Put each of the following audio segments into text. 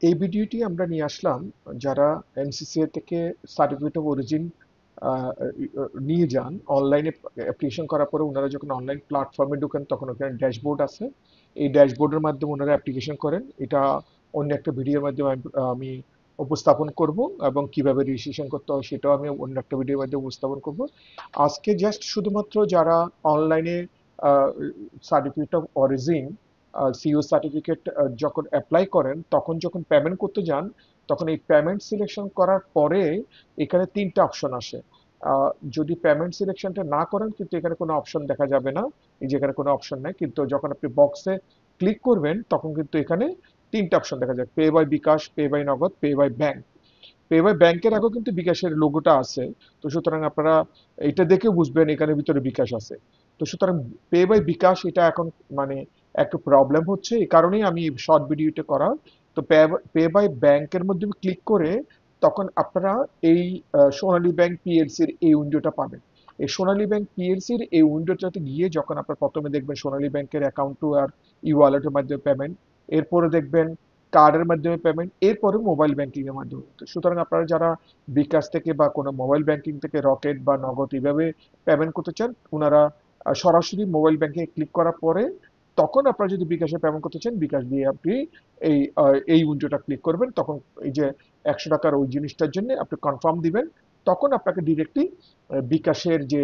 এই ভিডিওটি আমরা নিয়ে আসলাম যারা এনসিসিএ থেকে সার্টিফিকেট অফ অরিজিন নিয়ে যান অনলাইনে অ্যাপ্লিকেশন করার পরে ওনারা যখন অনলাইন প্ল্যাটফর্মে ঢুকেন তখন ওখানে ড্যাশবোর্ড আছে। এই ড্যাশবোর্ডের মাধ্যমে ওনারা অ্যাপ্লিকেশন করেন। এটা অন্য একটা ভিডিওর মাধ্যমে আমি উপস্থাপন করব, এবং কিভাবে রেজিস্ট্রেশন করতে হয় সেটাও আমি অন্য একটা ভিডিওর মাধ্যমে উপস্থাপন করব। আজকে জাস্ট শুধুমাত্র যারা অনলাইনে certificate of origin CEO certificate যখন অ্যাপ্লাই করেন, তখন যখন পেমেন্ট করতে যান, তখন এই পেমেন্ট সিলেকশন করার পরে এখানে তিনটা অপশন আসে। যদি পেমেন্ট সিলেকশনটা না করেন কিন্তু এখানে কোনো অপশন দেখা যাবে না, এই যেখানে কোনো অপশন নেই। কিন্তু যখন আপনি বক্সে ক্লিক করবেন তখন কিন্তু এখানে তিনটা অপশন দেখা যায়: pay by bKash, pay by Nagad, pay by bank. Pay by ব্যাংকের আগেও কিন্তু বিকাশের লোগোটা আছে। তো সুতরাং আপনারা এটা দেখে বুঝবেন এখানে ভিতরে বিকাশ আছে। তো সুতরাং পে বাই বিকাশ এটা এখন মানে একটু প্রবলেম হচ্ছে, এই কারণেই আমি শর্ট ভিডিওটা করা। তো পে বাই ব্যাংকের মধ্যে ক্লিক করে তখন আপনারা এই সোনালী ব্যাংক পিএলসির এই উইন্ডোটা পাবেন। এই সোনালী ব্যাংক পিএলসির এই উইন্ডোটাতে গিয়ে যখন আপনার প্রথমে দেখবেন সোনালী ব্যাংকের অ্যাকাউন্ট টু আর ই ওয়ালেটের মাধ্যমে পেমেন্ট, এরপরে দেখবেন কার্ডের মাধ্যমে পেমেন্ট, এরপরে মোবাইল ব্যাংকিং এর মাধ্যমে। তো সুতরাং আপনারা যারা বিকাশ থেকে বা কোনো মোবাইল ব্যাংকিং থেকে রকেট বা নগদ এইভাবে পেমেন্ট করতে চান, ওনারা সরাসরি মোবাইল ব্যাংকিং ক্লিক করার পরে তখন আপনারা যদি বিকাশে পেমেন্ট করতে চান, বিকাশ দিয়ে আপনি এই উইন্ডোটা ক্লিক করবেন। তখন এই যে 100 টাকার ওই জিনিসটার জন্য আপনি কনফার্ম দিবেন। তখন আপনাকে ডিরেক্টলি বিকাশের যে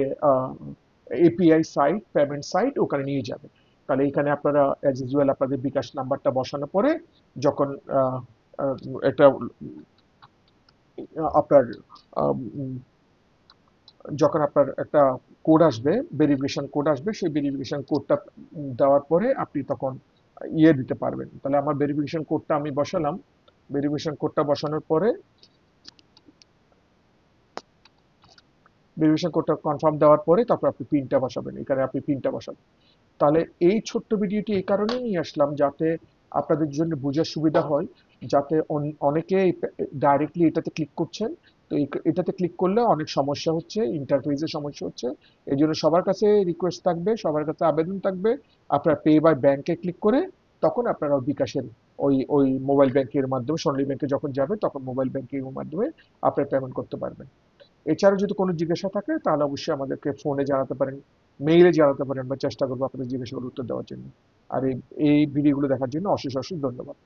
এপিআই সাইট, পেমেন্ট সাইট, ওখানে নিয়ে যাবে। তাহলে এখানে আপনারা অ্যাজ ইউজুয়াল আপনাদের বিকাশ নাম্বারটা বসানোর পরে যখন আহ, আহ, একটা আপনার আম, যখন আপনার একটা কোড আসবে, ভেরিফিকেশন কোড আসবে, সেই ভেরিফিকেশন কোডটা দেওয়ার পরে আপনি তখন দিতে পারবেন। তাহলে আমার ভেরিফিকেশন কোডটা আমি বসালাম। ভেরিফিকেশন কোডটা বসানোর পরে ভেরিফিকেশন কোডটা কনফার্ম দেওয়ার পরে তারপর আপনি পিনটা বসাবেন, এখানে আপনি পিনটা বসাবেন। তাহলে এই ছোট্ট ভিডিওটি এই কারণেই নিয়ে আসলাম যাতে আপনাদের জন্য বোঝার সুবিধা হয়, যাতে অনেকে ডাইরেক্টলি এটাতে ক্লিক করছেন। তো এটাতে ক্লিক করলে অনেক সমস্যা হচ্ছে, ইন্টারফেসের সমস্যা হচ্ছে। এই জন্য সবার কাছে রিকোয়েস্ট থাকবে, সবার কাছে আবেদন থাকবে, আপনার পে বাই ব্যাংকে ক্লিক করে তখন আপনারা বিকাশের ওই ওই মোবাইল ব্যাংকের মাধ্যমে সোনালী ব্যাংকে যখন যাবে তখন মোবাইল ব্যাংকিং এর মাধ্যমে আপনার পেমেন্ট করতে পারবেন। এছাড়াও যদি কোনো জিজ্ঞাসা থাকে তাহলে অবশ্যই আমাদেরকে ফোনে জানাতে পারেন, মেইলে জানাতে পারেন, আমরা চেষ্টা করবো আপনাদের জিজ্ঞাসাগুলোর উত্তর দেওয়ার জন্য। আর এই এই ভিডিওগুলো দেখার জন্য অশেষ অশেষ ধন্যবাদ।